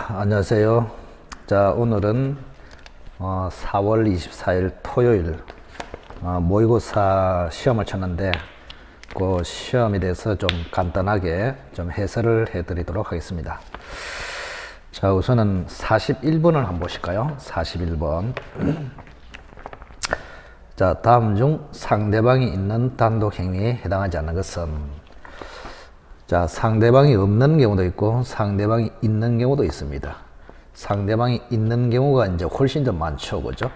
안녕하세요. 자, 오늘은 4월 24일 토요일 모의고사 시험을 쳤는데 그 시험에 대해서 좀 간단하게 좀 해설을 해드리도록 하겠습니다. 자, 우선은 41번을 한번 보실까요? 41번. 자, 다음 중 상대방이 있는 단독 행위에 해당하지 않는 것은, 자, 상대방이 없는 경우도 있고 상대방이 있는 경우도 있습니다. 상대방이 있는 경우가 이제 훨씬 더 많죠, 그죠?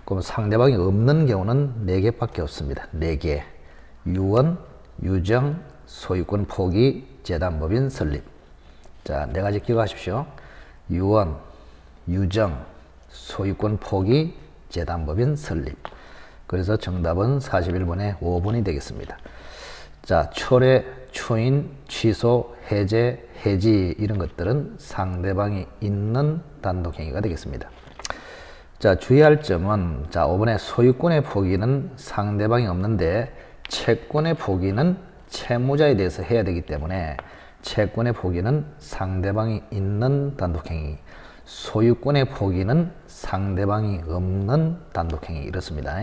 그럼 상대방이 없는 경우는 4개밖에 없습니다. 4개. 유언, 유정, 소유권 포기, 재단법인 설립. 자, 4가지 기억하십시오. 유언, 유정, 소유권 포기, 재단법인 설립. 그래서 정답은 41번에 5번이 되겠습니다. 자, 철회, 추인, 취소, 해제, 해지 이런 것들은 상대방이 있는 단독행위가 되겠습니다. 자, 주의할 점은, 자, 5번에 소유권의 포기는 상대방이 없는데 채권의 포기는 채무자에 대해서 해야 되기 때문에 채권의 포기는 상대방이 있는 단독행위, 소유권의 포기는 상대방이 없는 단독행위, 이렇습니다.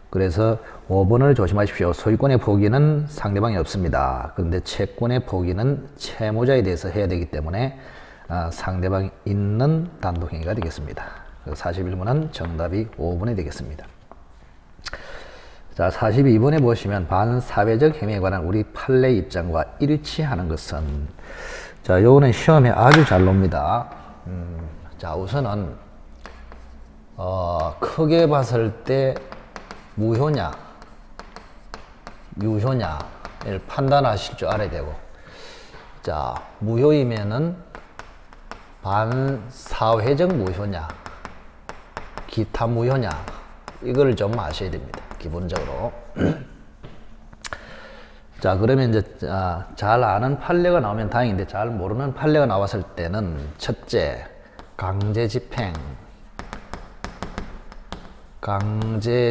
그래서 5번을 조심하십시오. 소유권의 포기는 상대방이 없습니다. 그런데 채권의 포기는 채무자에 대해서 해야 되기 때문에 상대방이 있는 단독행위가 되겠습니다. 41번은 정답이 5번이 되겠습니다. 자, 42번에 보시면 반사회적 행위에 관한 우리 판례 입장과 일치하는 것은, 자, 요거는 시험에 아주 잘 나옵니다. 자, 우선은 크게 봤을 때 무효냐 유효냐를 판단하실 줄 알아야 되고, 자, 무효이면은 반사회적 무효냐 기타 무효냐 이걸 좀 아셔야 됩니다, 기본적으로. 자, 그러면 이제 잘 아는 판례가 나오면 다행인데 잘 모르는 판례가 나왔을 때는, 첫째, 강제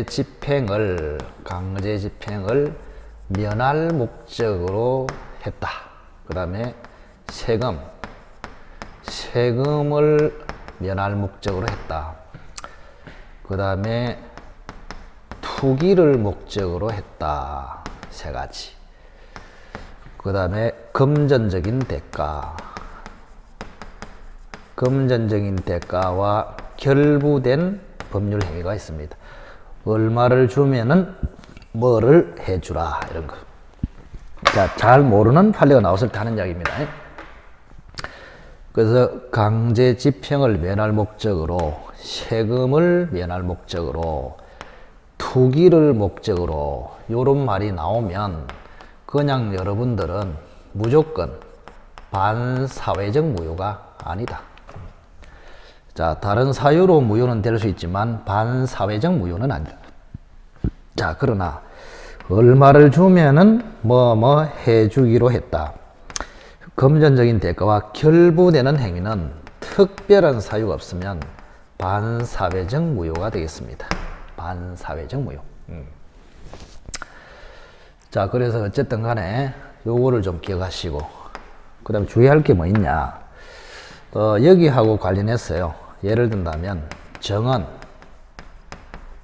집행을 면할 목적으로 했다. 그 다음에 세금을 면할 목적으로 했다. 그 다음에 투기를 목적으로 했다. 3가지. 그 다음에 금전적인 대가와 결부된 법률 행위가 있습니다. 얼마를 주면은 뭐를 해주라, 이런 거. 자, 잘 모르는 판례가 나왔을 때 하는 이야기입니다. 그래서 강제 집행을 면할 목적으로, 세금을 면할 목적으로, 투기를 목적으로 요런 말이 나오면 그냥 여러분들은 무조건 반사회적 무효가 아니다. 자, 다른 사유로 무효는 될 수 있지만 반사회적 무효는 아니다. 자, 그러나 얼마를 주면은 뭐 해주기로 했다. 금전적인 대가와 결부되는 행위는 특별한 사유가 없으면 반사회적 무효가 되겠습니다. 반사회적 무효. 자, 그래서 어쨌든 간에 요거를 좀 기억하시고, 그 다음에 주의할 게 뭐 있냐. 여기하고 관련해서요, 예를 든다면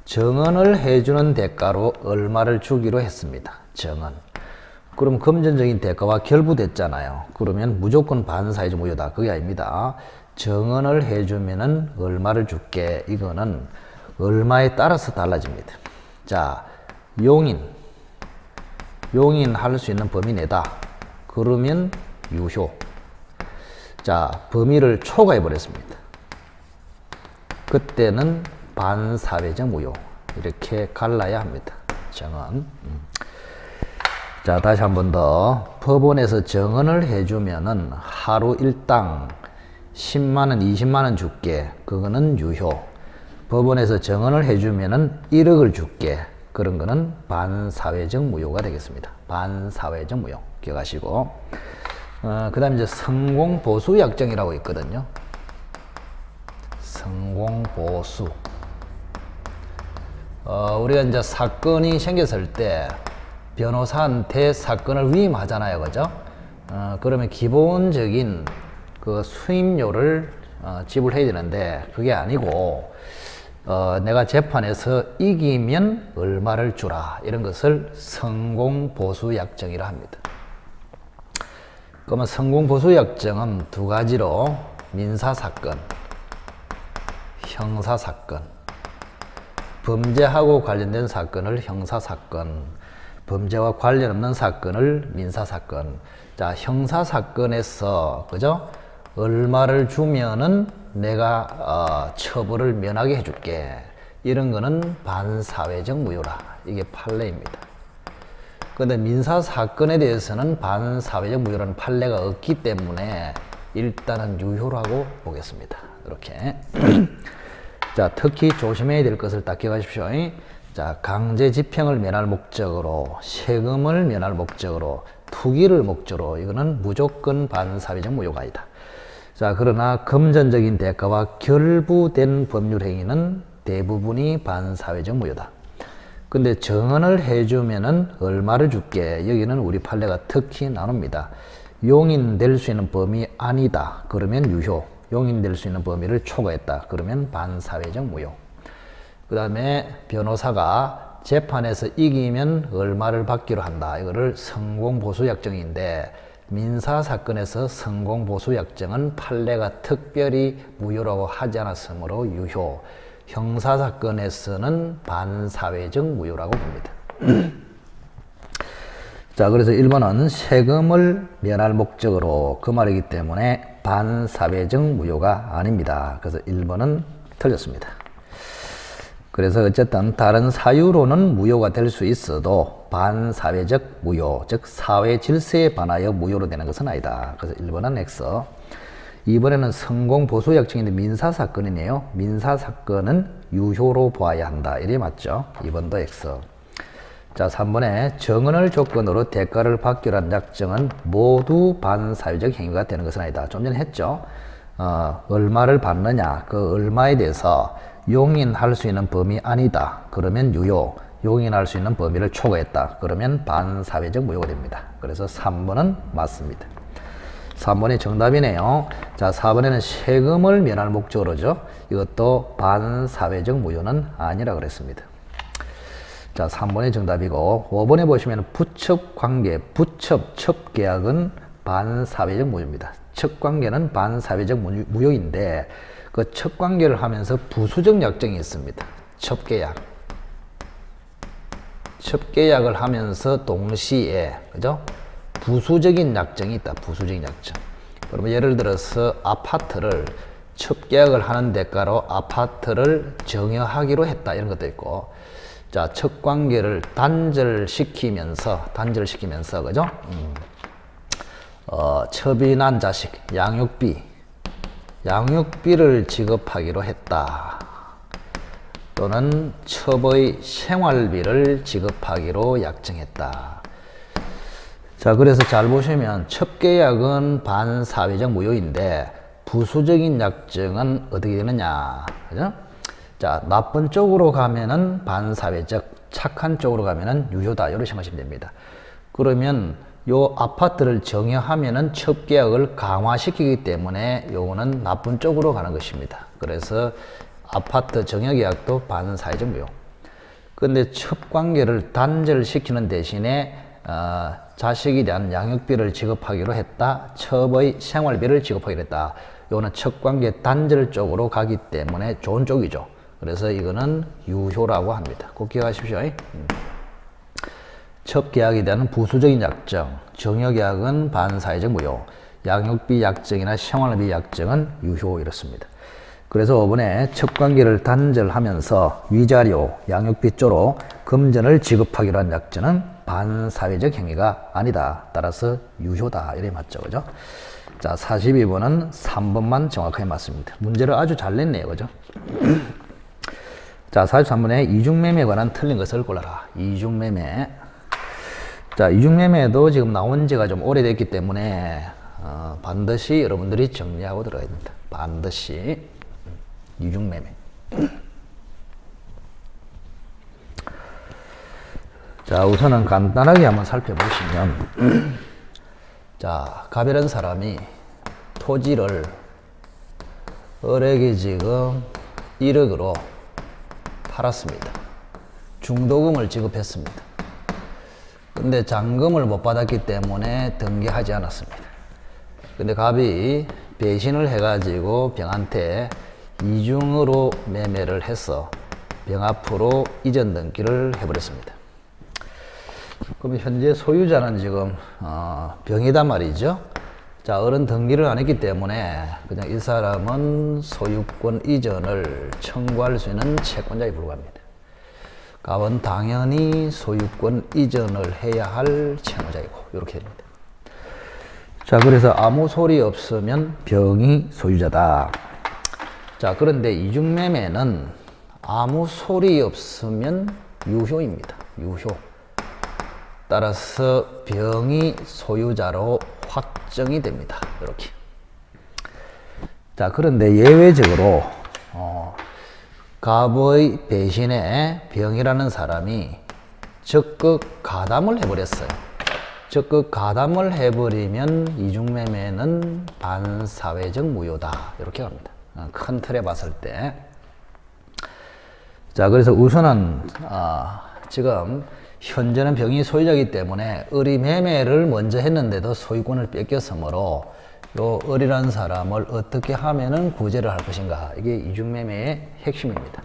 정언을 해주는 대가로 얼마를 주기로 했습니다. 정언. 그럼 금전적인 대가와 결부됐잖아요. 그러면 무조건 반사회적 무효다, 그게 아닙니다. 정언을 해주면은 얼마를 줄게, 이거는 얼마에 따라서 달라집니다. 자, 용인할 수 있는 범위 내다, 그러면 유효. 자, 범위를 초과해 버렸습니다. 그때는 반사회적 무효. 이렇게 갈라야 합니다. 정언. 자, 다시 한 번 더. 법원에서 정언을 해주면은 하루 일당 10만원, 20만원 줄게, 그거는 유효. 법원에서 정언을 해주면은 1억을 줄게, 그런 거는 반사회적 무효가 되겠습니다. 반사회적 무효. 기억하시고. 그 다음에 이제 성공보수 약정이라고 있거든요. 성공보수. 우리가 이제 사건이 생겼을 때 변호사한테 사건을 위임하잖아요, 그죠? 그러면 기본적인 그 수임료를 지불해야 되는데 그게 아니고 내가 재판에서 이기면 얼마를 주라 이런 것을 성공보수약정이라 합니다. 그러면 성공보수약정은 두 가지로 민사사건, 형사사건, 범죄하고 관련된 사건을 형사사건, 범죄와 관련 없는 사건을 민사사건. 자, 형사사건에서 그죠? 얼마를 주면은 내가 처벌을 면하게 해줄게. 이런 거는 반사회적 무효라. 이게 판례입니다. 그런데 민사사건에 대해서는 반사회적 무효라는 판례가 없기 때문에 일단은 유효라고 보겠습니다. 이렇게. 자, 특히 조심해야 될 것을 딱 기억하십시오. 자, 강제 집행을 면할 목적으로, 세금을 면할 목적으로, 투기를 목적으로, 이거는 무조건 반사회적 무효가 아니다. 자, 그러나 금전적인 대가와 결부된 법률 행위는 대부분이 반사회적 무효다. 근데 정언을 해주면은 얼마를 줄게. 여기는 우리 판례가 특히 나눕니다. 용인될 수 있는 범위 아니다. 그러면 유효. 용인될 수 있는 범위를 초과했다. 그러면 반사회적 무효. 그 다음에 변호사가 재판에서 이기면 얼마를 받기로 한다. 이거를 성공보수약정인데 민사사건에서 성공보수약정은 판례가 특별히 무효라고 하지 않았으므로 유효. 형사사건에서는 반사회적 무효라고 봅니다. 자, 그래서 1번은 세금을 면할 목적으로 그 말이기 때문에 반사회적 무효가 아닙니다. 그래서 1번은 틀렸습니다. 그래서 어쨌든 다른 사유로는 무효가 될 수 있어도 반사회적 무효, 즉 사회 질서에 반하여 무효로 되는 것은 아니다. 그래서 1번은 X. 2번에는 성공보수약정인데 민사사건이네요. 민사사건은 유효로 보아야 한다. 이래 맞죠? 2번도 X. 자, 3번에 정언을 조건으로 대가를 받기로 한 약정은 모두 반사회적 행위가 되는 것은 아니다. 좀 전에 했죠? 얼마를 받느냐, 그 얼마에 대해서 용인할 수 있는 범위 아니다. 그러면 유효. 용인할 수 있는 범위를 초과했다. 그러면 반사회적 무효가 됩니다. 그래서 3번은 맞습니다. 3번이 정답이네요. 자, 4번에는 세금을 면할 목적으로죠. 이것도 반사회적 무효는 아니라 그랬습니다. 자, 3번이 정답이고 5번에 보시면 부첩관계, 부첩, 첩계약은 반사회적 무효입니다. 첩관계는 반사회적 무효인데 그 첩관계를 하면서 부수적 약정이 있습니다. 첩계약. 첩계약을 하면서 동시에 그죠? 부수적인 약정이 있다. 부수적인 약정. 그러면 예를 들어서 아파트를 첩계약을 하는 대가로 아파트를 정여하기로 했다. 이런 것도 있고 자, 첩관계를 단절시키면서 그죠? 첩이 난 자식, 양육비를 지급하기로 했다. 또는 첩의 생활비를 지급하기로 약정했다. 자, 그래서 잘 보시면 첩계약은 반사회적 무효인데 부수적인 약정은 어떻게 되느냐, 그죠? 자, 나쁜 쪽으로 가면은 반사회적, 착한 쪽으로 가면은 유효다. 이렇게 생각하시면 됩니다. 그러면 요 아파트를 정여하면은 첩계약을 강화시키기 때문에 요거는 나쁜 쪽으로 가는 것입니다. 그래서 아파트 정여계약도 반사회적 무효. 근데 첩관계를 단절시키는 대신에 자식에 대한 양육비를 지급하기로 했다. 첩의 생활비를 지급하기로 했다. 요거는 첩관계 단절 쪽으로 가기 때문에 좋은 쪽이죠. 그래서 이거는 유효라고 합니다. 꼭 기억하십시오. 첩계약에 대한 부수적인 약정, 정여계약은 반사회적 무효, 양육비 약정이나 생활비 약정은 유효 이렇습니다. 그래서 5번에 첩관계를 단절하면서 위자료, 양육비 쪽으로 금전을 지급하기로 한 약정은 반사회적 행위가 아니다. 따라서 유효다. 이래 맞죠, 그죠? 자, 42번은 3번만 정확하게 맞습니다. 문제를 아주 잘 냈네요, 그죠? 자, 43번에 이중매매에 관한 틀린 것을 골라라. 이중매매. 자, 이중매매도 지금 나온 지가 좀 오래됐기 때문에 반드시 여러분들이 정리하고 들어가야 됩니다. 반드시 이중매매. 자, 우선은 간단하게 한번 살펴보시면 자, 가별한 사람이 토지를 을에게 지금 1억으로 팔았습니다. 중도금을 지급했습니다. 근데 잔금을 못 받았기 때문에 등기하지 않았습니다. 근데 갑이 배신을 해가지고 병한테 이중으로 매매를 해서 병 앞으로 이전 등기를 해버렸습니다. 그럼 현재 소유자는 지금 병이단 말이죠. 자, 을은 등기를 안 했기 때문에 그냥 이 사람은 소유권 이전을 청구할 수 있는 채권자에 불과합니다. 갑은 당연히 소유권 이전을 해야 할 채무자이고 이렇게 됩니다. 자, 그래서 아무 소리 없으면 병이 소유자다. 자, 그런데 이중매매는 아무 소리 없으면 유효입니다. 유효. 따라서 병이 소유자로 확정이 됩니다. 이렇게. 자, 그런데 예외적으로 갑의 배신에 병이라는 사람이 적극 가담을 해버렸어요. 적극 가담을 해버리면 이중매매는 반사회적 무효다. 이렇게 합니다. 큰 틀에 봤을 때. 자, 그래서 우선은 지금 현재는 병이 소유자이기 때문에 을이 매매를 먼저 했는데도 소유권을 뺏겼으므로 요 을이라는 사람을 어떻게 하면은 구제를 할 것인가, 이게 이중매매의 핵심입니다.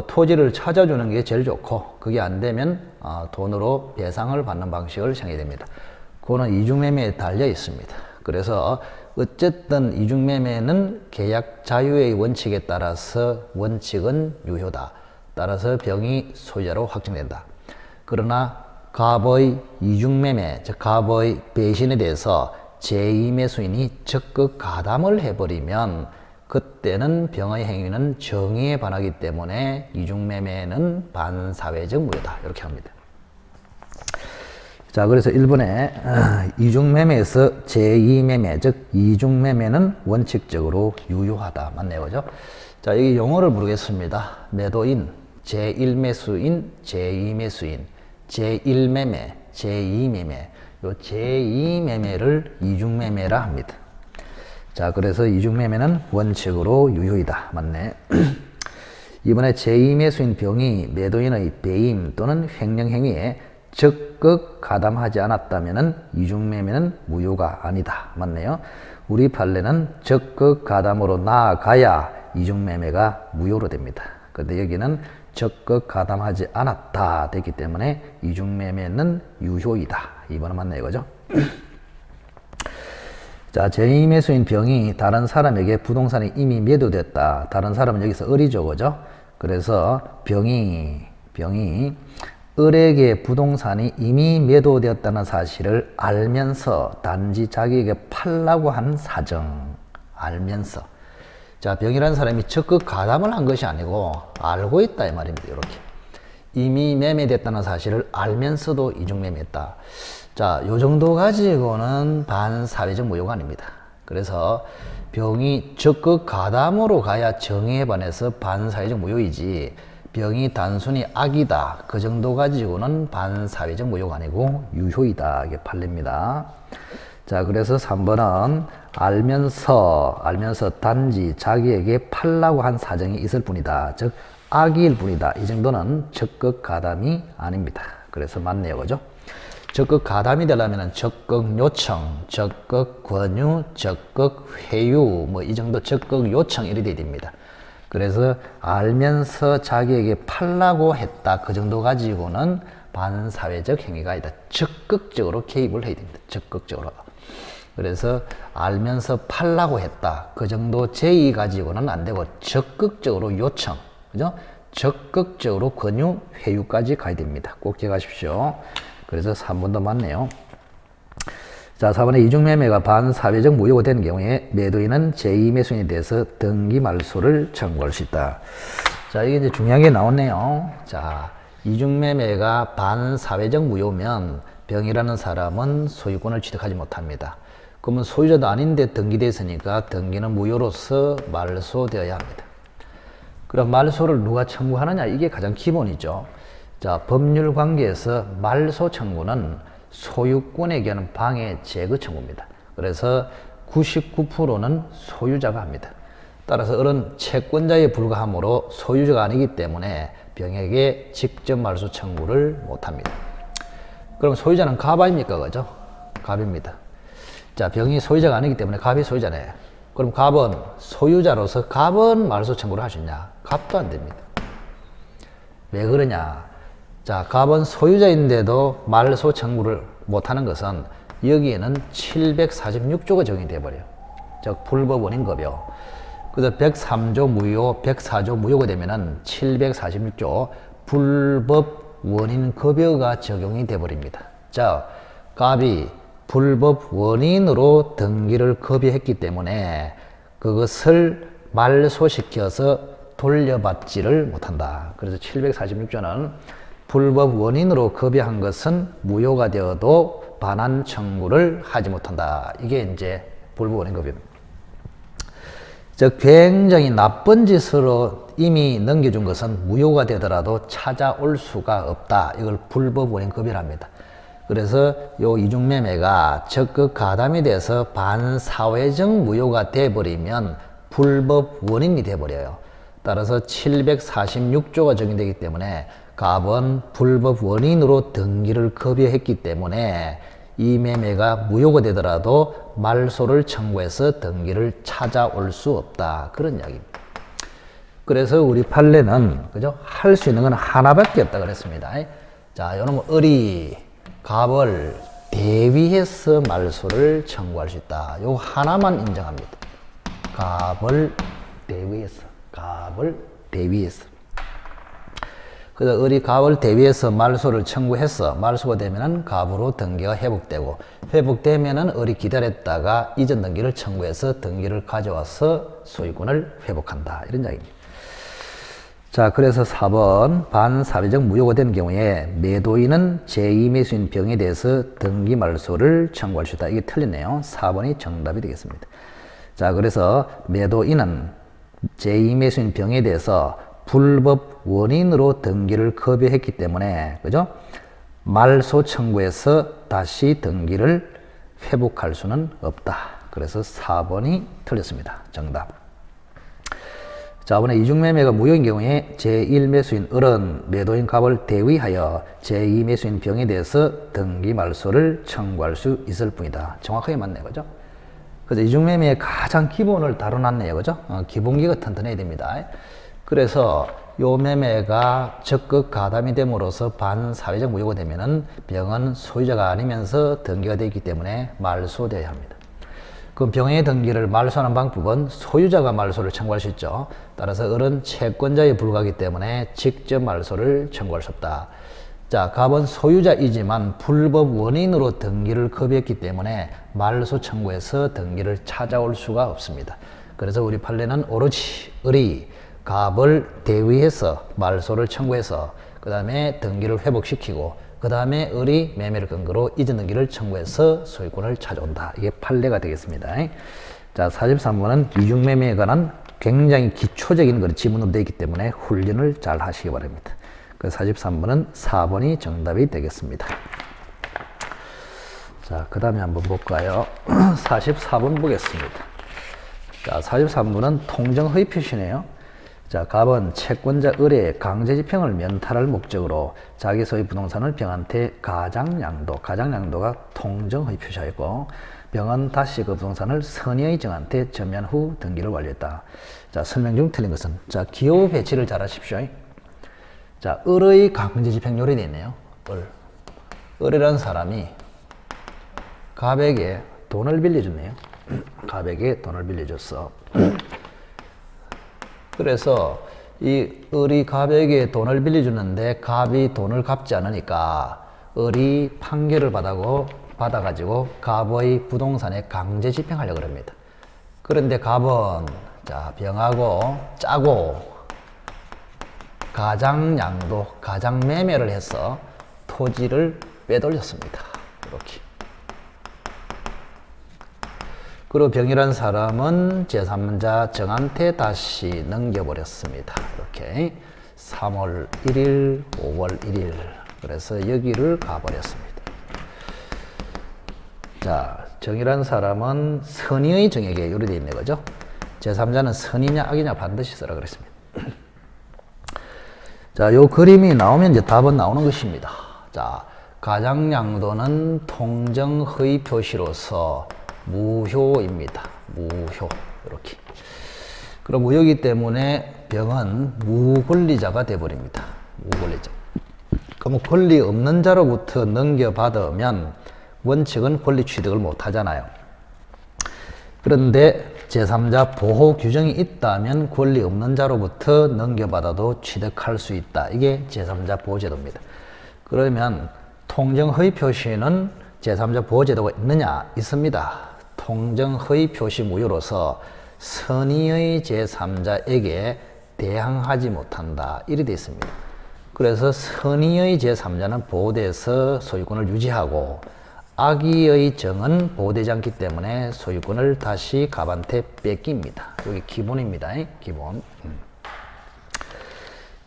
토지를 찾아주는 게 제일 좋고, 그게 안 되면 돈으로 배상을 받는 방식을 정해야 됩니다. 그거는 이중매매에 달려 있습니다. 그래서 어쨌든 이중매매는 계약 자유의 원칙에 따라서 원칙은 유효다. 따라서 병이 소유자로 확정된다. 그러나 갑의 이중매매, 즉 갑의 배신에 대해서 제2매수인이 적극 가담을 해버리면 그때는 병의 행위는 정의에 반하기 때문에 이중매매는 반사회적 무효다. 이렇게 합니다. 자, 그래서 1번에 이중매매에서 제2매매, 즉 이중매매는 원칙적으로 유효하다. 맞네요. 그죠? 자, 여기 용어를 부르겠습니다. 매도인, 제1매수인, 제2매수인, 제1매매, 제2매매. 요 제2매매를 이중매매라 합니다. 자, 그래서 이중매매는 원칙으로 유효이다. 맞네. 이번에 제2매수인 병이 매도인의 배임 또는 횡령행위에 적극 가담하지 않았다면 이중매매는 무효가 아니다. 맞네요. 우리 판례는 적극 가담으로 나아가야 이중매매가 무효로 됩니다. 그런데 여기는 적극 가담하지 않았다 됐기 때문에 이중매매는 유효이다. 2번은 맞네요. 그죠? 자, 제2매수인 병이 다른 사람에게 부동산이 이미 매도됐다. 다른 사람은 여기서 을이죠. 그죠? 그래서 병이 을에게 부동산이 이미 매도되었다는 사실을 알면서 단지 자기에게 팔라고 한 사정. 알면서. 자, 병이라는 사람이 적극 가담을 한 것이 아니고 알고 있다 이 말입니다. 이렇게. 이미 매매됐다는 사실을 알면서도 이중매매했다. 자, 요 정도 가지고는 반사회적 무효가 아닙니다. 그래서 병이 적극 가담으로 가야 정의에 반해서 반사회적 무효이지, 병이 단순히 악이다 그 정도 가지고는 반사회적 무효가 아니고 유효이다. 이게 판례입니다. 자, 그래서 3번은 알면서 단지 자기에게 팔라고 한 사정이 있을 뿐이다. 즉 악일 뿐이다. 이 정도는 적극 가담이 아닙니다. 그래서 맞네요. 그죠? 적극 가담이 되려면 적극 요청, 적극 권유, 적극 회유, 뭐 이 정도 적극 요청 이래 돼야 됩니다. 그래서 알면서 자기에게 팔라고 했다 그 정도 가지고는 반사회적 행위가 아니다. 적극적으로 개입을 해야 됩니다. 적극적으로. 그래서 알면서 팔라고 했다 그 정도 제의 가지고는 안 되고 적극적으로 요청, 그죠? 적극적으로 권유, 회유까지 가야 됩니다. 꼭 기억하십시오. 그래서 3번도 맞네요. 자, 4번에 이중매매가 반사회적 무효가 되는 경우에 매도인은 제2매수인에 대해서 등기 말소를 청구할 수 있다. 자, 이게 이제 중요한 게 나왔네요. 자, 이중매매가 반사회적 무효면 병이라는 사람은 소유권을 취득하지 못합니다. 그러면 소유자도 아닌데 등기되어 있으니까 등기는 무효로서 말소되어야 합니다. 그럼 말소를 누가 청구하느냐? 이게 가장 기본이죠. 자, 법률 관계에서 말소 청구는 소유권에 관한 방해 제거 청구입니다. 그래서 99%는 소유자가 합니다. 따라서 을은 채권자에 불과하므로 소유자가 아니기 때문에 병에게 직접 말소 청구를 못합니다. 그럼 소유자는 갑 아닙니까? 그죠? 갑입니다. 자, 병이 소유자가 아니기 때문에 갑이 소유자네. 그럼 갑은 소유자로서 갑은 말소 청구를 할 수 있냐? 갑도 안 됩니다. 왜 그러냐? 자, 갑은 소유자인데도 말소 청구를 못하는 것은 여기에는 746조가 적용이 돼버려요. 즉 불법 원인급여. 그래서 103조 무효, 104조 무효가 되면은 746조 불법 원인급여가 적용이 돼버립니다. 자, 갑이 불법 원인으로 등기를 급여했기 때문에 그것을 말소시켜서 돌려받지를 못한다. 그래서 746조는 불법 원인으로 급여한 것은 무효가 되어도 반환 청구를 하지 못한다. 이게 이제 불법 원인 급여입니다. 즉 굉장히 나쁜 짓으로 이미 넘겨준 것은 무효가 되더라도 찾아올 수가 없다. 이걸 불법 원인 급여랍니다. 그래서 요 이중매매가 적극 가담이 돼서 반사회적 무효가 돼버리면 불법 원인이 돼버려요. 따라서 746조가 적용되기 때문에 갑은 불법 원인으로 등기를 급여했기 때문에 이 매매가 무효가 되더라도 말소를 청구해서 등기를 찾아올 수 없다. 그런 이야기입니다. 그래서 우리 판례는 그죠? 할 수 있는 건 하나밖에 없다 그랬습니다. 자, 요놈은 을이 갑을 대위해서 말소를 청구할 수 있다. 요 하나만 인정합니다. 갑을 대위해서. 그래서 을이 갑을 대위해서 말소를 청구해서 말소가 되면은 갑으로 등기가 회복되고 회복되면은 을이 기다렸다가 이전 등기를 청구해서 등기를 가져와서 소유권을 회복한다. 이런 이야기입니다. 자, 그래서 4번 반사회적 무효가 된 경우에 매도인은 제2매수인 병에 대해서 등기 말소를 청구할 수 있다. 이게 틀리네요. 4번이 정답이 되겠습니다. 자, 그래서 매도인은 제2매수인 병에 대해서 불법 원인으로 등기를 급여했기 때문에 그죠? 말소 청구해서 다시 등기를 회복할 수는 없다. 그래서 4번이 틀렸습니다. 정답. 자, 이번에 이중매매가 무효인 경우에 제1매수인 을은 매도인 갑을 대위하여 제2매수인 병에 대해서 등기 말소를 청구할 수 있을 뿐이다. 정확하게 맞네요. 그죠? 그래서 이중매매의 가장 기본을 다뤄놨네요. 그죠? 기본기가 튼튼해야 됩니다. 그래서 요 매매가 적극 가담이 됨으로써 반사회적 무효가 되면은 병은 소유자가 아니면서 등기가 되어 있기 때문에 말소되어야 합니다. 그럼 병의 등기를 말소하는 방법은 소유자가 말소를 청구할 수 있죠. 따라서 을은 채권자에 불과하기 때문에 직접 말소를 청구할 수 없다. 자, 갑은 소유자이지만 불법 원인으로 등기를 급여했기 때문에 말소 청구해서 등기를 찾아올 수가 없습니다. 그래서 우리 판례는 오로지 을이 갑을 대위해서 말소를 청구해서 그 다음에 등기를 회복시키고 그 다음에 을이 매매를 근거로 이전 등기를 청구해서 소유권을 찾아온다. 이게 판례가 되겠습니다. 자, 43번은 이중매매에 관한 굉장히 기초적인 그런 지문으로 되어 있기 때문에 훈련을 잘 하시기 바랍니다. 그 43번은 4번이 정답이 되겠습니다. 자, 그 다음에 한번 볼까요? 44번 보겠습니다. 자, 43번은 통정허위 표시네요. 자, 갑은 채권자 을의 강제집행을 면탈할 목적으로 자기 소유 부동산을 병한테 가장양도가 통정허위 표시하였고 병은 다시 그 부동산을 선의의 정한테 전면 후 등기를 완료했다. 자, 설명 중 틀린 것은 자, 기호 배치를 잘 하십시오. 자, 을의 강제집행률이 되어 있네요. 을이라는 사람이 갑에게 돈을 빌려줬네요. 갑에게 돈을 빌려줬어. 그래서 이 을이 갑에게 돈을 빌려주는데 갑이 돈을 갚지 않으니까 을이 판결을 받아가지고 갑의 부동산에 강제 집행하려고 합니다. 그런데 갑은 자, 병하고 짜고 가장매매를 해서 토지를 빼돌렸습니다. 이렇게. 그리고 병이라는 사람은 제3자 정한테 다시 넘겨버렸습니다. 이렇게 3월 1일, 5월 1일 그래서 여기를 가버렸습니다. 자, 정이라는 사람은 선의의 정에게 요리되어 있는 거죠. 제3자는 선이냐 악이냐 반드시 쓰라 그랬습니다. 자, 요 그림이 나오면 이제 답은 나오는 것입니다. 자, 가장양도는 통정허위 표시로서 무효입니다. 무효. 이렇게. 그럼 무효이기 때문에 병은 무권리자가 되어버립니다. 무권리자. 그럼 권리 없는 자로부터 넘겨받으면 원칙은 권리 취득을 못 하잖아요. 그런데 제3자 보호 규정이 있다면 권리 없는 자로부터 넘겨받아도 취득할 수 있다. 이게 제3자 보호제도입니다. 그러면 통정허위 표시는 제3자 보호제도가 있느냐? 있습니다. 통정허위 표시 무효로서 선의의 제3자에게 대항하지 못한다. 이래 되어 있습니다. 그래서 선의의 제3자는 보호돼서 소유권을 유지하고 악의의 정은 보호되지 않기 때문에 소유권을 다시 갑한테 뺏깁니다. 여기 기본입니다. 기본.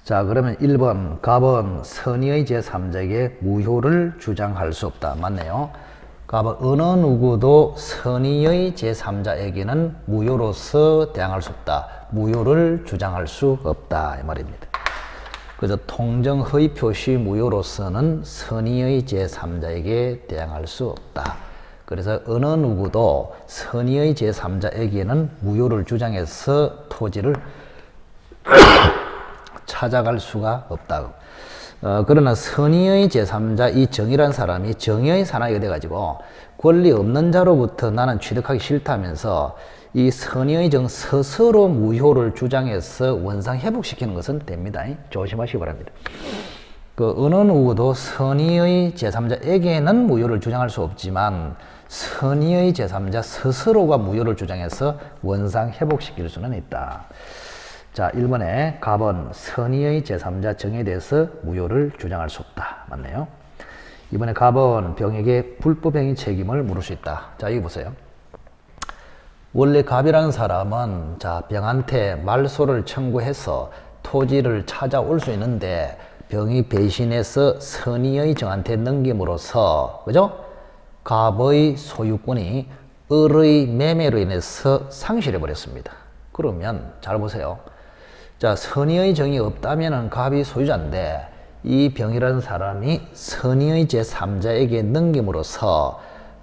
자, 그러면 1번 갑은 선의의 제3자에게 무효를 주장할 수 없다. 맞네요. 갑은 어느 누구도 선의의 제3자에게는 무효로서 대항할 수 없다. 무효를 주장할 수 없다. 이 말입니다. 그래서 통정허위 표시 무효로서는 선의의 제3자에게 대항할 수 없다. 그래서 어느 누구도 선의의 제3자에게는 무효를 주장해서 토지를 찾아갈 수가 없다. 그러나 선의의 제3자 이 정의란 사람이 정의의 사나이가 돼가지고 권리 없는 자로부터 나는 취득하기 싫다면서 이 선의의 정 스스로 무효를 주장해서 원상 회복시키는 것은 됩니다. 조심하시기 바랍니다. 그 어느 누구도 선의의 제3자에게는 무효를 주장할 수 없지만 선의의 제3자 스스로가 무효를 주장해서 원상 회복시킬 수는 있다. 자, 1번에 갑은 선의의 제3자 정에 대해서 무효를 주장할 수 없다. 맞네요. 이번에 갑은 병에게 불법행위 책임을 물을 수 있다. 자, 여기 보세요. 원래 갑이라는 사람은 자, 병한테 말소를 청구해서 토지를 찾아올 수 있는데 병이 배신해서 선의의 정한테 넘김으로써 그죠? 갑의 소유권이 을의 매매로 인해서 상실해 버렸습니다. 그러면 잘 보세요. 자, 선의의 정이 없다면은 갑이 소유자인데 이 병이라는 사람이 선의의 제3자에게 넘김으로써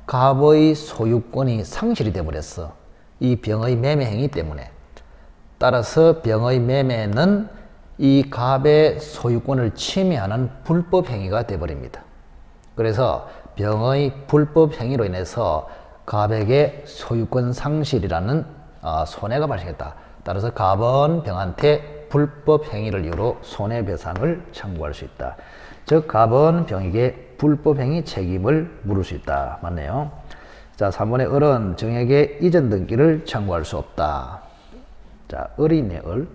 갑의 소유권이 상실이 돼 버렸어. 이 병의 매매 행위 때문에. 따라서 병의 매매는 이 갑의 소유권을 침해하는 불법 행위가 돼 버립니다. 그래서 병의 불법 행위로 인해서 갑에게 소유권 상실이라는 손해가 발생했다. 따라서 갑은 병한테 불법 행위를 이유로 손해배상을 청구할 수 있다. 즉 갑은 병에게 불법 행위 책임을 물을 수 있다. 맞네요. 자, 3번에 을은 정에게 이전 등기를 청구할 수 없다. 자, 을이 있네, 을.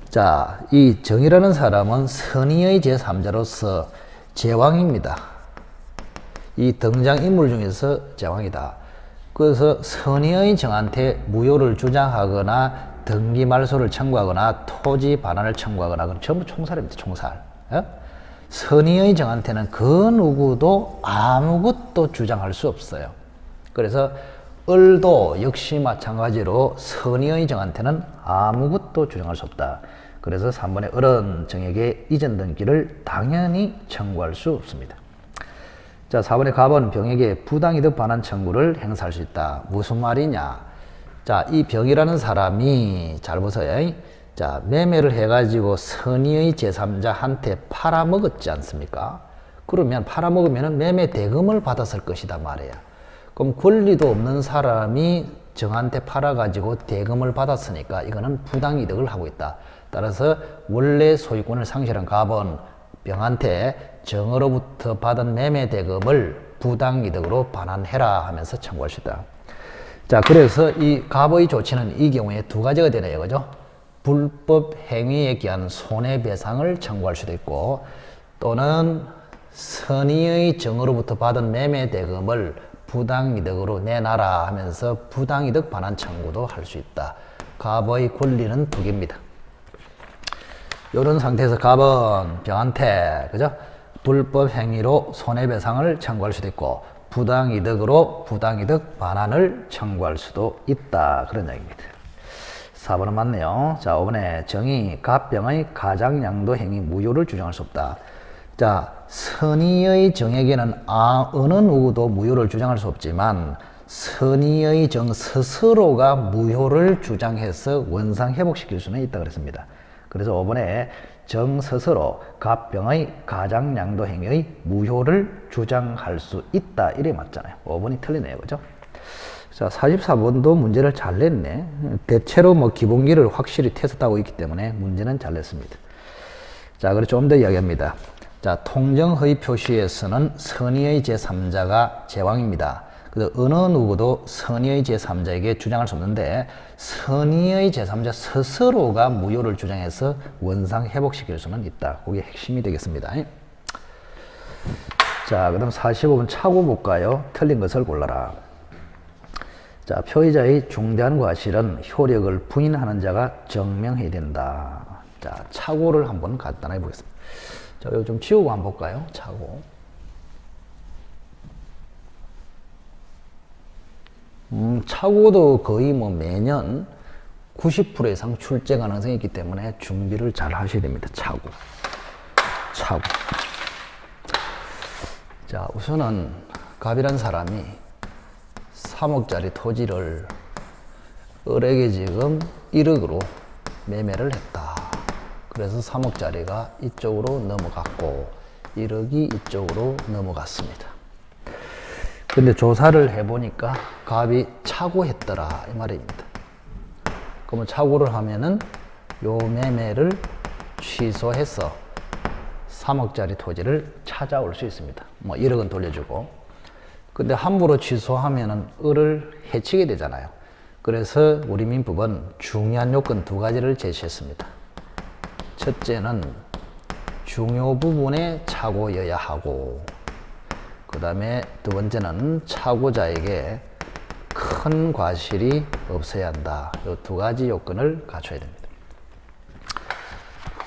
자, 이 정이라는 사람은 선의의 제3자로서 제왕입니다. 이 등장인물 중에서 제왕이다. 그래서 선의의 정한테 무효를 주장하거나 등기 말소를 청구하거나 토지 반환을 청구하거나 그건 전부 총살입니다. 총살. 예? 선의의 정한테는 그 누구도 아무것도 주장할 수 없어요. 그래서 을도 역시 마찬가지로 선의의 정한테는 아무것도 주장할 수 없다. 그래서 3번에 을은 정에게 이전 등기를 당연히 청구할 수 없습니다. 자, 4번에 갑은 병에게 부당이득 반환 청구를 행사할 수 있다. 무슨 말이냐? 자, 이 병이라는 사람이 잘 보세요. 자, 매매를 해가지고 선의의 제3자한테 팔아먹었지 않습니까? 그러면 팔아먹으면 매매 대금을 받았을 것이다 말이야. 그럼 권리도 없는 사람이 정한테 팔아가지고 대금을 받았으니까 이거는 부당이득을 하고 있다. 따라서 원래 소유권을 상실한 갑은 병한테 정으로부터 받은 매매 대금을 부당이득으로 반환해라 하면서 청구할 수 있다. 자, 그래서 이 갑의 조치는 이 경우에 두 가지가 되네요. 그죠? 불법 행위에 기한 손해배상을 청구할 수도 있고 또는 선의의 정으로부터 받은 매매 대금을 부당이득으로 내놔라 하면서 부당이득 반환 청구도 할 수 있다. 갑의 권리는 두 개입니다. 이런 상태에서 갑은 병한테 그죠? 불법 행위로 손해배상을 청구할 수도 있고 부당이득으로 부당이득 반환을 청구할 수도 있다. 그런 얘기입니다. 4번은 맞네요. 자, 5번에 정의 갑병의 가장양도 행위 무효를 주장할 수 없다. 자, 선의의 정에게는 어느 누구도 무효를 주장할 수 없지만 선의의 정 스스로가 무효를 주장해서 원상 회복시킬 수는 있다 그랬습니다. 그래서 5번에 정 스스로 갑병의 가장양도 행위의 무효를 주장할 수 있다. 이래 맞잖아요. 5번이 틀리네요. 그죠? 자, 44번도 문제를 잘 냈네. 대체로 뭐 기본기를 확실히 테스트하고 있기 때문에 문제는 잘 냈습니다. 자, 그리고 좀 더 이야기합니다. 자, 통정허위 표시에서는 선의의 제3자가 제왕입니다. 그래서 어느 누구도 선의의 제3자에게 주장할 수 없는데 선의의 제3자 스스로가 무효를 주장해서 원상 회복시킬 수는 있다. 그게 핵심이 되겠습니다. 자, 그다음 45번 차고 볼까요? 틀린 것을 골라라. 자, 표의자의 중대한 과실은 효력을 부인하는 자가 증명해야 된다. 자, 차고를 한번 간단하게 보겠습니다. 자, 이거 좀 지우고 한번 볼까요? 차고. 차고도 거의 뭐 매년 90% 이상 출제 가능성이 있기 때문에 준비를 잘 하셔야 됩니다. 차고. 자, 우선은 갑이란 사람이 3억짜리 토지를 을에게 지금 1억으로 매매를 했다. 그래서 3억짜리가 이쪽으로 넘어갔고 1억이 이쪽으로 넘어갔습니다. 근데 조사를 해보니까 갑이 차고했더라 이 말입니다. 그러면 차고를 하면은 요 매매를 취소해서 3억짜리 토지를 찾아올 수 있습니다. 뭐 1억은 돌려주고. 근데 함부로 취소하면은 을을 해치게 되잖아요. 그래서 우리 민법은 중요한 요건 2가지를 제시했습니다. 첫째는 중요 부분에 차고여야 하고, 그 다음에 2번째는 차고자에게 큰 과실이 없어야 한다. 이 2가지 요건을 갖춰야 됩니다.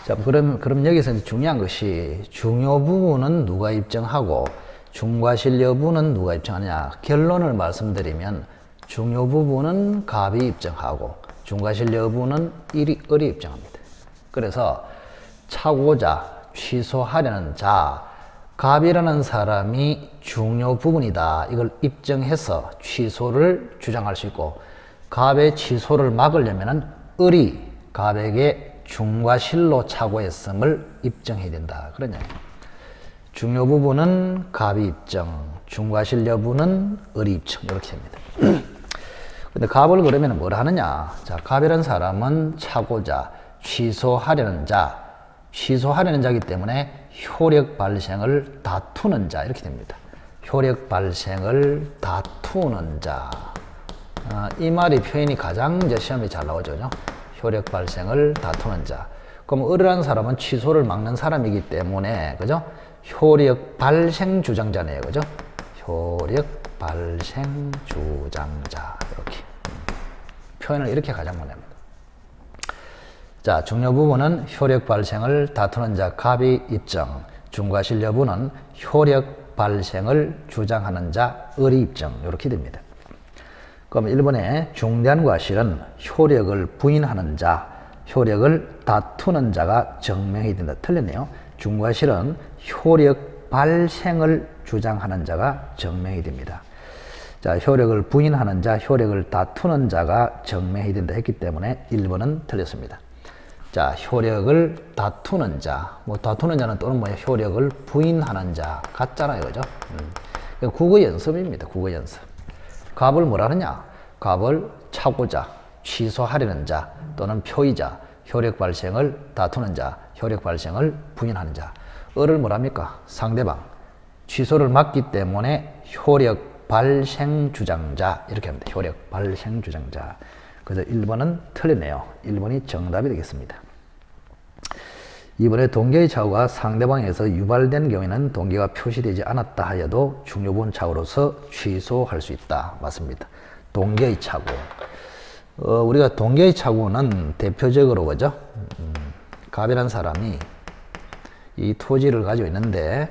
자, 그럼 여기서 중요한 것이 중요 부분은 누가 입증하고 중과실 여부는 누가 입증하느냐. 결론을 말씀드리면 중요 부분은 갑이 입증하고 중과실 여부는 을이 입증합니다. 그래서 차고자, 취소하려는 자, 갑이라는 사람이 중요 부분이다. 이걸 입증해서 취소를 주장할 수 있고, 갑의 취소를 막으려면 을이 갑에게 중과실로 차고했음을 입증해야 된다. 그런 얘기예요. 중요 부분은 갑이 입증, 중과실 여부는 을이 입증. 이렇게 합니다. 근데 갑을 그러면 뭘 하느냐? 자, 갑이라는 사람은 차고자, 취소하려는 자, 취소하려는 자이기 때문에 효력 발생을 다투는 자 이렇게 됩니다. 효력 발생을 다투는 자. 이 말이 표현이 가장 이제 시험에 잘 나오죠. 효력 발생을 다투는 자. 그럼 을이라는 사람은 취소를 막는 사람이기 때문에 그죠? 효력 발생 주장자네요. 그죠? 효력 발생 주장자 이렇게. 표현을 이렇게 가장 많이 합니다. 자, 중요 부분은 효력 발생을 다투는 자 갑이 입증, 중과실 여부는 효력 발생을 주장하는 자 을이 입증. 이렇게 됩니다. 그럼 1번에 중대한 과실은 효력을 부인하는 자, 효력을 다투는 자가 증명해야 된다. 틀렸네요. 중과실은 효력 발생을 주장하는 자가 증명이 됩니다. 자, 효력을 부인하는 자, 효력을 다투는 자가 증명해야 된다 했기 때문에 1번은 틀렸습니다. 자, 효력을 다투는 자, 뭐 다투는 자는 또는 뭐 효력을 부인하는 자 같잖아요, 그죠? 국어 연습입니다. 국어 연습. 갑을 뭐라 하느냐? 갑을 차고자, 취소하려는 자 또는 표의자, 효력 발생을 다투는 자, 효력 발생을 부인하는 자. 을을 뭐랍니까? 상대방. 취소를 막기 때문에 효력 발생 주장자 이렇게 합니다. 효력 발생 주장자. 그래서 1번은 틀렸네요. 1번이 정답이 되겠습니다. 이번에 동계의 차고가 상대방에서 유발된 경우에는 동계가 표시되지 않았다 하여도 중요부분 차고로서 취소할 수 있다. 맞습니다. 동계의 차고. 우리가 동계의 차고는 대표적으로 그죠? 갑이라는 사람이 이 토지를 가지고 있는데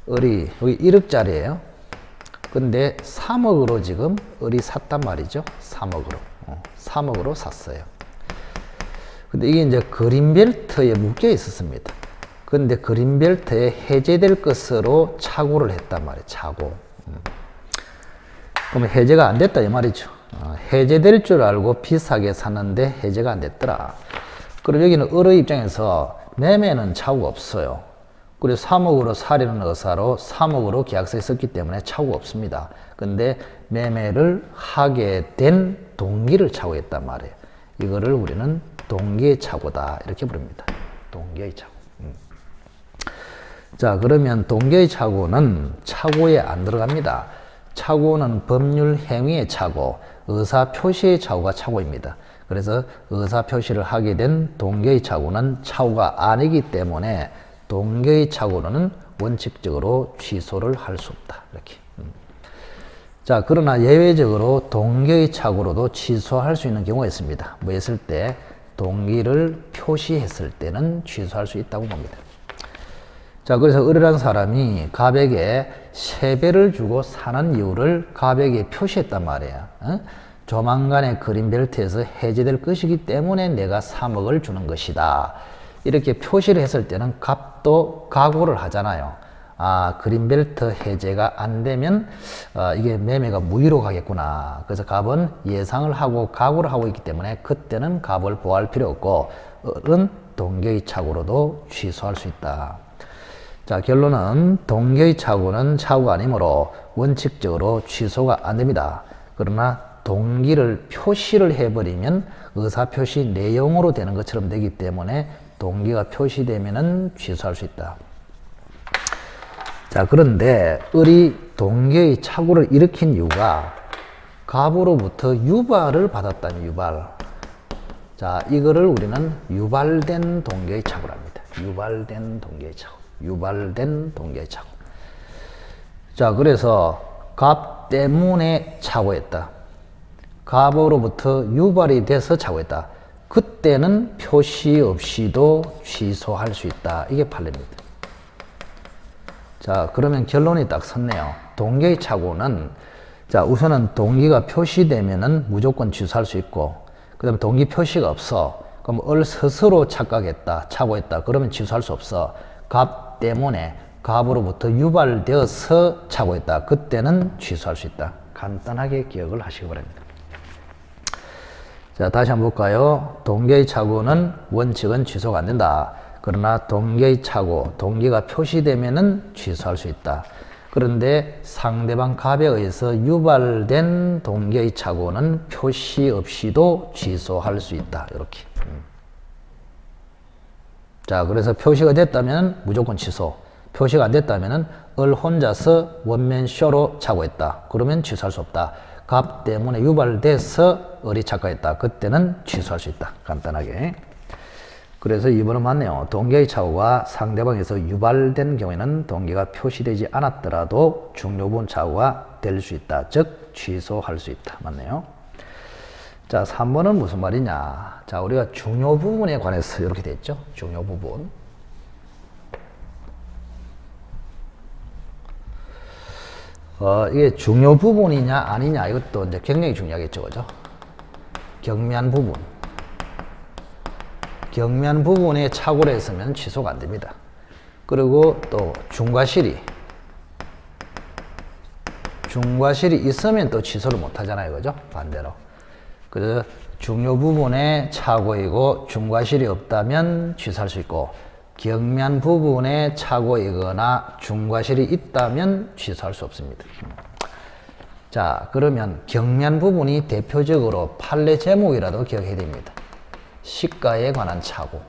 을이 여기 1억짜리예요. 근데 3억으로 지금 을이 샀단 말이죠. 3억으로. 3억으로 샀어요. 근데 이게 이제 그린벨트에 묶여 있었습니다. 근데 그린벨트에 해제될 것으로 착오를 했단 말이에요. 착오. 그러면 해제가 안 됐다 이 말이죠. 해제될 줄 알고 비싸게 샀는데 해제가 안 됐더라. 그럼 여기는 을의 입장에서 매매는 착오가 없어요. 그리고 3억으로 사려는 의사로 3억으로 계약서에 썼기 때문에 착오가 없습니다. 근데 매매를 하게 된 동기를 착오했단 말이에요. 이거를 우리는 동기의 착오다 이렇게 부릅니다. 동기의 착오. 자, 그러면 동기의 착오는 착오에 안 들어갑니다. 착오는 법률 행위의 착오, 의사 표시의 착오가 착오입니다. 그래서 의사 표시를 하게 된 동기의 착오는 착오가 아니기 때문에 동기의 착오로는 원칙적으로 취소를 할 수 없다. 이렇게. 자, 그러나 예외적으로 동기의 착오로도 취소할 수 있는 경우가 있습니다. 뭐 했을 때? 동기를 표시했을 때는 취소할 수 있다고 봅니다. 자, 그래서 을이라는 사람이 갑에게 세배를 주고 사는 이유를 갑에게 표시했단 말이에요. 조만간에 그린벨트에서 해제될 것이기 때문에 내가 3억을 주는 것이다. 이렇게 표시를 했을 때는 갑도 각오를 하잖아요. 아, 그린벨트 해제가 안 되면 이게 매매가 무위로 가겠구나. 그래서 갑은 예상을 하고 각오를 하고 있기 때문에 그때는 갑을 보호할 필요 없고 을은 동기의 착오로도 취소할 수 있다. 자, 결론은 동기의 착오는 착오가 아니므로 원칙적으로 취소가 안 됩니다. 그러나 동기를 표시를 해버리면 의사표시 내용으로 되는 것처럼 되기 때문에 동기가 표시되면은 취소할 수 있다. 자, 그런데 을이 동기의 착오를 일으킨 이유가 갑으로부터 유발을 받았다는 유발. 자, 이거를 우리는 유발된 동기의 착오랍니다. 유발된 동기의 착오. 유발된 동기의 착오. 자, 그래서 갑 때문에 착오했다. 갑으로부터 유발이 돼서 착오했다. 그때는 표시 없이도 취소할 수 있다. 이게 판례입니다. 자, 그러면 결론이 딱 섰네요. 동기의 착오는, 자, 우선은 동기가 표시되면은 무조건 취소할 수 있고, 그 다음에 동기 표시가 없어. 그럼 을 스스로 착각했다, 착오했다. 그러면 취소할 수 없어. 갑 때문에, 갑으로부터 유발되어서 착오했다. 그때는 취소할 수 있다. 간단하게 기억을 하시기 바랍니다. 자, 다시 한번 볼까요? 동기의 착오는 원칙은 취소가 안 된다. 그러나 동기의 착오, 동기가 표시되면은 취소할 수 있다. 그런데 상대방 갑에 의해서 유발된 동기의 착오는 표시 없이도 취소할 수 있다. 이렇게. 자, 그래서 표시가 됐다면 무조건 취소. 표시가 안 됐다면은 을 혼자서 원맨쇼로 착오했다. 그러면 취소할 수 없다. 갑 때문에 유발돼서 을이 착각했다. 그때는 취소할 수 있다. 간단하게. 그래서 2번은 맞네요. 동기의 착오가 상대방에서 유발된 경우에는 동기가 표시되지 않았더라도 중요부분 착오가 될 수 있다. 즉 취소할 수 있다. 맞네요. 자, 3번은 무슨 말이냐. 자, 우리가 중요 부분에 관해서 이렇게 돼 있죠. 중요 부분. 이게 중요 부분이냐 아니냐 이것도 이제 굉장히 중요하겠죠. 그죠? 경미한 부분. 경미한 부분에 착오를 했으면 취소가 안 됩니다. 그리고 또 중과실이 있으면 또 취소를 못 하잖아요. 그죠? 반대로. 그래서 중요 부분에 착오이고 중과실이 없다면 취소할 수 있고 경미한 부분에 착오이거나 중과실이 있다면 취소할 수 없습니다. 자, 그러면 경미한 부분이 대표적으로 판례 제목이라도 기억해야 됩니다. 시가에 관한 착오,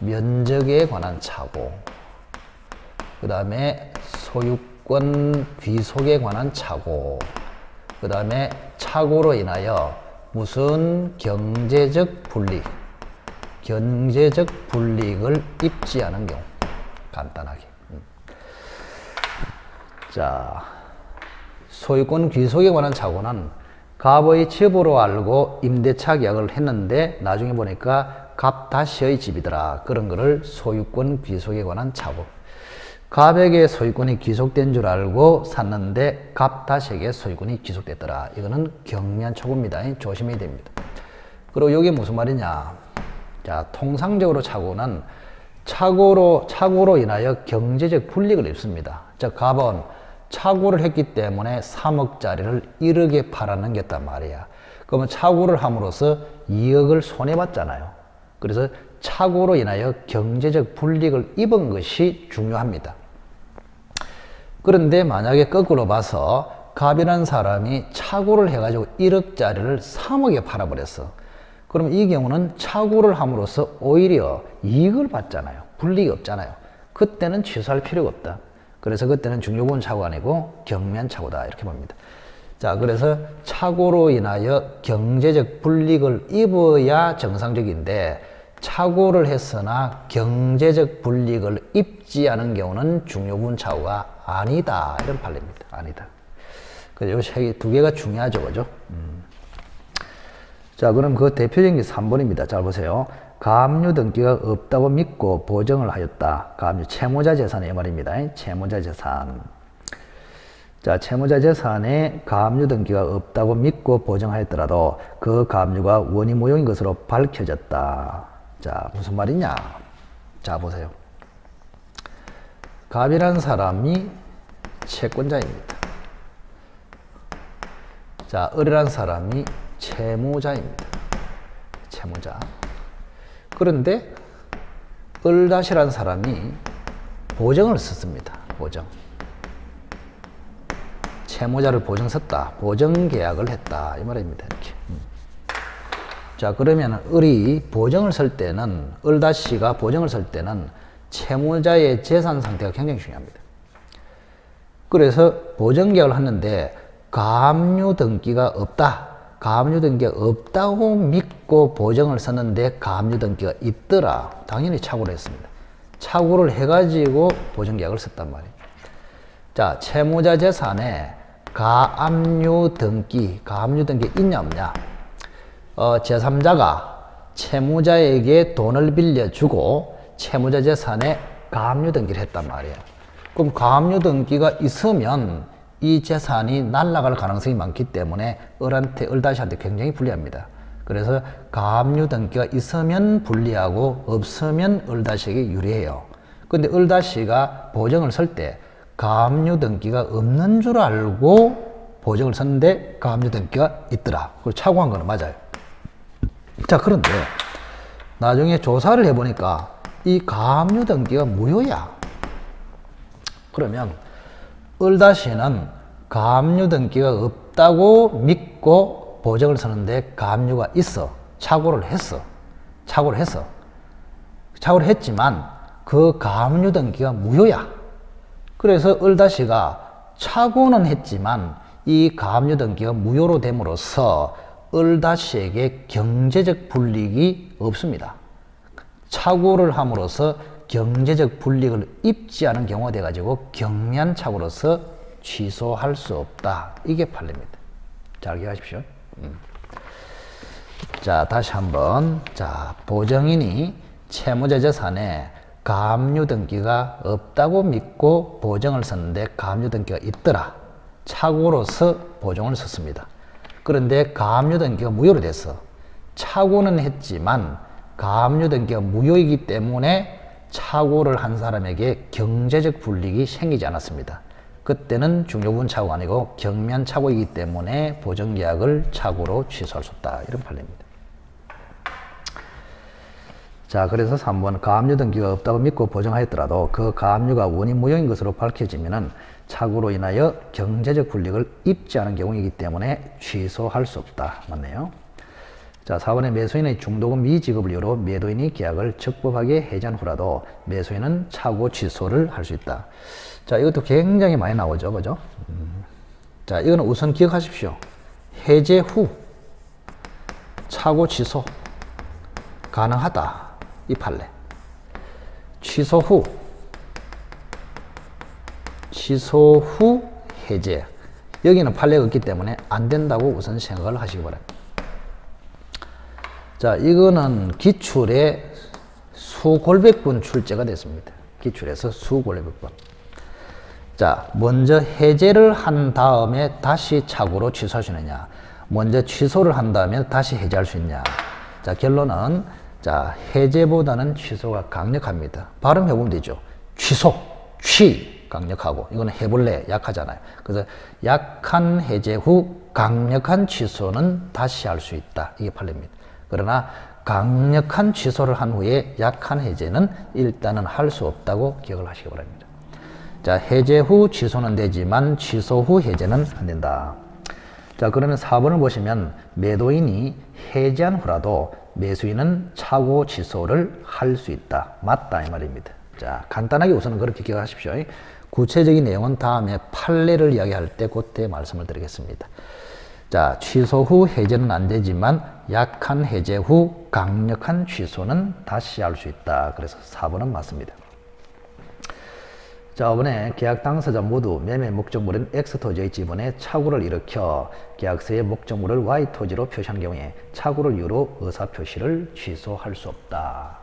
면적에 관한 착오, 그 다음에 소유권 귀속에 관한 착오, 그 다음에 착오로 인하여 무슨 경제적 불이익을 입지 않은 경우. 간단하게. 자, 소유권 귀속에 관한 착오는 갑의 집으로 알고 임대차 계약을 했는데 나중에 보니까 갑 다시의 집이더라. 그런 거를 소유권 귀속에 관한 착오. 갑에게 소유권이 귀속된 줄 알고 샀는데 갑다시에게 소유권이 귀속됐더라. 이거는 경면착오입니다. 조심해야 됩니다. 그리고 이게 무슨 말이냐. 자, 통상적으로 착오는 착오로 인하여 경제적 불이익을 입습니다. 즉, 갑은 착오를 했기 때문에 3억짜리를 1억에 팔아넘겼단 말이야. 그러면 착오를 함으로써 2억을 손해봤잖아요. 그래서 착오로 인하여 경제적 불이익을 입은 것이 중요합니다. 그런데 만약에 거꾸로 봐서 갑이라는 사람이 착오를 해가지고 1억짜리를 3억에 팔아버렸어. 그럼 이 경우는 착오를 함으로써 오히려 이익을 받잖아요. 불이익이 없잖아요. 그때는 취소할 필요가 없다. 그래서 그때는 중요분 착오가 아니고 경면 착오다 이렇게 봅니다. 자, 그래서 착오로 인하여 경제적 불이익을 입어야 정상적인데 착오를 했으나 경제적 불이익을 입지 않은 경우는 중요분 착오가 아니다 이런 판례입니다. 아니다. 그래서 이 두 개가 중요하죠, 그죠? 자, 그럼 그 대표적인 게 3번입니다. 잘 보세요. 가압류 등기가 없다고 믿고 보증을 하였다. 가압류 채무자 재산의 말입니다. 채무자 재산. 자, 채무자 재산에 가압류 등기가 없다고 믿고 보증하였더라도 그 가압류가 원이 무효인 것으로 밝혀졌다. 자, 무슨 말이냐? 자, 보세요. 갑이라는 사람이 채권자입니다. 자, 을이라는 사람이 채무자입니다. 채무자. 그런데 을다시라는 사람이 보증을 썼습니다. 보증. 채무자를 보증 썼다. 보증 계약을 했다. 이 말입니다. 이렇게. 자, 그러면 을이 보증을 쓸 때는, 을다시가 보증을 쓸 때는 채무자의 재산 상태가 굉장히 중요합니다. 그래서 보증 계약을 했는데 가압류 등기가 없다. 가압류 등기가 없다고 믿고 보증을 썼는데 가압류 등기가 있더라. 당연히 착오를 했습니다. 착오를 해가지고 보증 계약을 썼단 말이에요. 자, 채무자 재산에 가압류 등기 있냐 없냐? 제3자가 채무자에게 돈을 빌려주고 채무자 재산에 가압류 등기를 했단 말이에요. 그럼 가압류 등기가 있으면 이 재산이 날아갈 가능성이 많기 때문에 을다시한테 굉장히 불리합니다. 그래서 가압류 등기가 있으면 불리하고 없으면 을다시에게 유리해요. 근데 을다시가 보증을 쓸 때 가압류 등기가 없는 줄 알고 보증을 썼는데 가압류 등기가 있더라. 그리고 착오한 거는 맞아요. 자, 그런데 나중에 조사를 해보니까 이 가압류 등기가 무효야. 그러면 을다시는 가압류 등기가 없다고 믿고 보증을 쓰는데 가압류가 있어. 착오를 했어. 착오를 했지만 그 가압류 등기가 무효야. 그래서 을다시가 착오는 했지만 이 가압류 등기가 무효로 됨으로써 을다시에게 경제적 불이익이 없습니다. 착오를 함으로써 경제적 불이익을 입지 않은 경우가 돼가지고 경면착오로서 취소할 수 없다. 이게 판례입니다. 잘 기억하십시오. 자, 다시 한번. 자, 보증인이 채무자 재산에 가압류 등기가 없다고 믿고 보증을 썼는데 가압류 등기가 있더라. 착오로서 보증을 썼습니다. 그런데 가압류 등기가 무효로 됐어. 착오는 했지만 가압류 등기가 무효이기 때문에 착오를 한 사람에게 경제적 불이익이 생기지 않았습니다. 그때는 중요분 착오가 아니고 경면 착오이기 때문에 보증계약을 착오로 취소할 수 없다. 이런 판례입니다. 자, 그래서 3번 가압류 등기가 없다고 믿고 보증하였더라도 그 가압류가 원인 무효인 것으로 밝혀지면은 착오로 인하여 경제적 불이익을 입지 않은 경우이기 때문에 취소할 수 없다. 맞네요. 자, 4번에 매수인의 중도금 미지급을 이유로 매도인이 계약을 적법하게 해지한 후라도 매수인은 착오 취소를 할 수 있다. 자, 이것도 굉장히 많이 나오죠. 그죠? 자, 이거는 우선 기억하십시오. 해제 후 착오 취소 가능하다. 이 판례. 취소 후 해제. 여기는 판례가 없기 때문에 안 된다고 우선 생각을 하시기 바랍니다. 자, 이거는 기출에 수골백번 출제가 됐습니다. 기출에서 수골백번. 자, 먼저 해제를 한 다음에 다시 착오로 취소할 수 있느냐, 먼저 취소를 한 다음에 다시 해제할 수 있냐. 자, 결론은 자, 해제보다는 취소가 강력합니다. 발음해보면 되죠. 취소, 강력하고, 이거는 해볼래 약하잖아요. 그래서 약한 해제 후 강력한 취소는 다시 할 수 있다, 이게 판례입니다. 그러나 강력한 취소를 한 후에 약한 해제는 일단은 할 수 없다고 기억을 하시기 바랍니다. 자, 해제 후 취소는 되지만 취소 후 해제는 안 된다. 자, 그러면 4번을 보시면 매도인이 해제한 후라도 매수인은 착오 취소를 할 수 있다. 맞다, 이 말입니다. 자, 간단하게 우선은 그렇게 기억하십시오. 구체적인 내용은 다음에 판례를 이야기할 때 그때 말씀을 드리겠습니다. 자, 취소 후 해제는 안 되지만 약한 해제 후 강력한 취소는 다시 할 수 있다. 그래서 4번은 맞습니다. 자, 이번에 계약 당사자 모두 매매 목적물인 X토지의 지분에 착오를 일으켜 계약서의 목적물을 Y토지로 표시한 경우에 착오를 이유로 의사표시를 취소할 수 없다.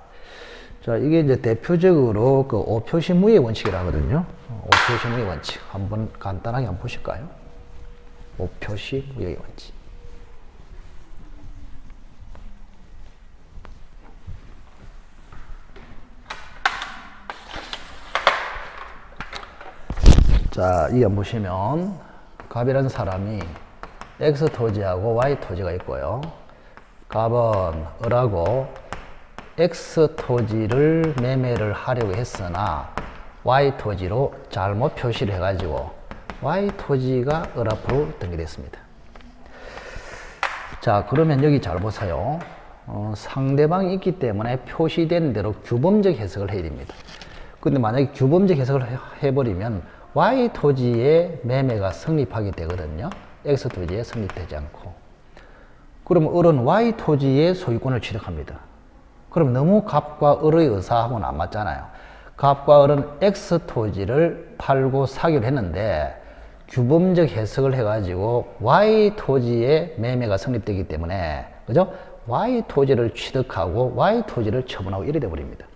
자, 이게 이제 대표적으로 그 오표시 무효의 원칙이라 하거든요. 오표시 무효의 원칙. 한번 간단하게 한번 보실까요? 오표시 무효의 원칙. 자, 이게 보시면 갑이라는 사람이 X토지하고 Y토지가 있고요. 갑은 을하고 X토지를 매매를 하려고 했으나 Y토지로 잘못 표시를 해가지고 Y토지가 을 앞으로 등기됐습니다. 자, 그러면 여기 잘 보세요. 상대방이 있기 때문에 표시된 대로 규범적 해석을 해야 됩니다. 근데 만약에 규범적 해석을 해버리면 Y토지의 매매가 성립하게 되거든요. X토지에 성립되지 않고. 그럼 을은 Y토지의 소유권을 취득합니다. 그럼 너무 갑과 을의 의사하고는 안 맞잖아요. 갑과 을은 X토지를 팔고 사기로 했는데 규범적 해석을 해가지고 Y토지의 매매가 성립되기 때문에, 그죠? Y토지를 취득하고 Y토지를 처분하고 이래 돼버립니다.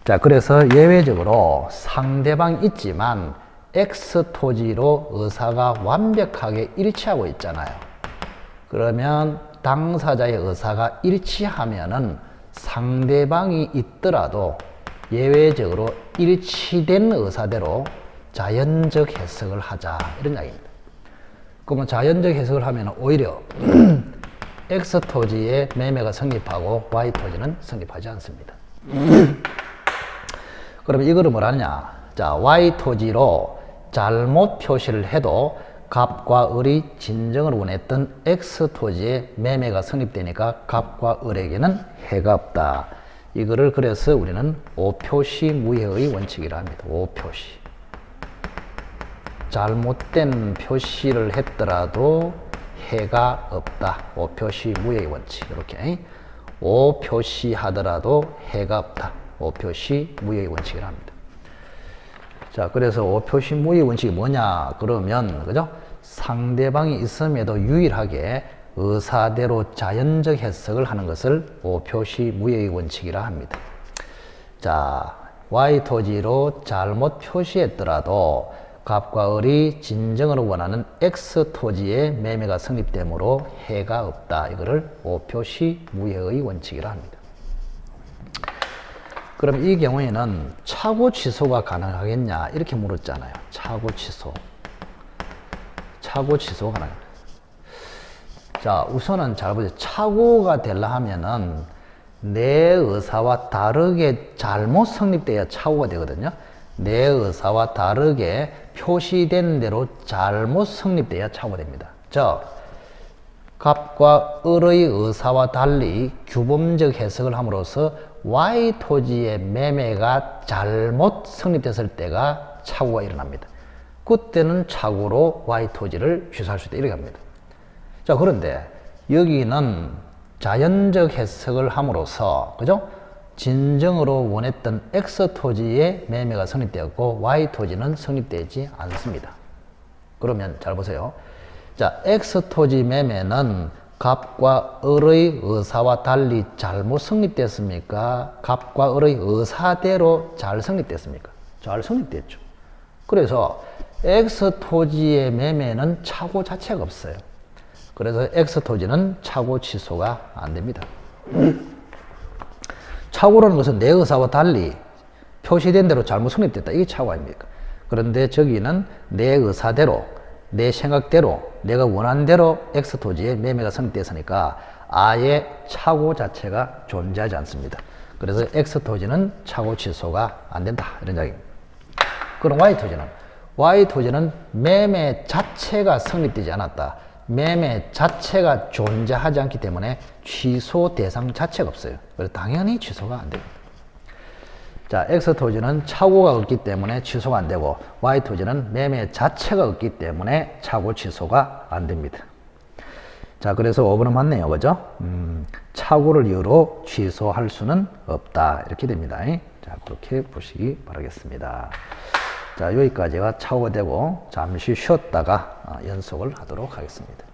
자, 그래서 예외적으로 상대방이 있지만 X토지로 의사가 완벽하게 일치하고 있잖아요. 그러면 당사자의 의사가 일치하면은 상대방이 있더라도 예외적으로 일치된 의사대로 자연적 해석을 하자, 이런 이야기입니다. 그러면 자연적 해석을 하면 오히려 X토지의 매매가 성립하고 Y토지는 성립하지 않습니다. 그러면 이거를 뭐라냐? 자, Y토지로 잘못 표시를 해도 갑과 을이 진정을 원했던 X토지의 매매가 성립되니까 갑과 을에게는 해가 없다. 이거를 그래서 우리는 오표시 무효의 원칙이라 합니다. 오표시. 잘못된 표시를 했더라도 해가 없다. 오표시 무효의 원칙. 이렇게. 오표시 하더라도 해가 없다. 오표시 무효의 원칙이라 합니다. 자, 그래서 오표시 무효의 원칙이 뭐냐? 그러면, 그죠? 상대방이 있음에도 유일하게 의사대로 자연적 해석을 하는 것을 오표시 무효의 원칙이라 합니다. 자, Y토지로 잘못 표시했더라도 갑과 을이 진정으로 원하는 X토지의 매매가 성립되므로 해가 없다. 이거를 오표시 무효의 원칙이라 합니다. 그럼 이 경우에는 착오 취소가 가능하겠냐? 이렇게 물었잖아요. 착오 취소. 착오 취소가 가능합니다. 자, 우선은 잘 보세요. 착오가 되려 하면은 내 의사와 다르게 잘못 성립돼야 착오가 되거든요. 내 의사와 다르게 표시된 대로 잘못 성립돼야 착오가 됩니다. 즉, 갑과 을의 의사와 달리 규범적 해석을 함으로써 Y토지의 매매가 잘못 성립됐을 때가 착오가 일어납니다. 그때는 착오로 Y토지를 취소할 수 있다, 이렇게 합니다. 자, 그런데 여기는 자연적 해석을 함으로써, 그죠? 진정으로 원했던 X토지의 매매가 성립되었고 Y토지는 성립되지 않습니다. 그러면 잘 보세요. 자, X토지 매매는 갑과 을의 의사와 달리 잘못 성립됐습니까? 갑과 을의 의사대로 잘 성립됐습니까? 잘 성립됐죠. 그래서 X 토지의 매매는 차고 자체가 없어요. 그래서 X 토지는 차고 취소가 안 됩니다. 차고라는 것은 내 의사와 달리 표시된 대로 잘못 성립됐다. 이게 차고 아닙니까? 그런데 저기는 내 의사대로, 내 생각대로, 내가 원하는 대로 X 토지의 매매가 성립됐으니까 아예 차고 자체가 존재하지 않습니다. 그래서 X 토지는 차고 취소가 안 된다. 이런 이야기입니다. 그럼 Y 토지는? Y 토지는 매매 자체가 성립되지 않았다. 매매 자체가 존재하지 않기 때문에 취소 대상 자체가 없어요. 그래서 당연히 취소가 안 됩니다. 자, X 토지는 차고가 없기 때문에 취소가 안 되고 Y 토지는 매매 자체가 없기 때문에 차고 취소가 안 됩니다. 자, 그래서 5번은 맞네요. 그죠? 차고를 이유로 취소할 수는 없다. 이렇게 됩니다. 자, 그렇게 보시기 바라겠습니다. 자, 여기까지가 차고가 되고 잠시 쉬었다가 연속을 하도록 하겠습니다.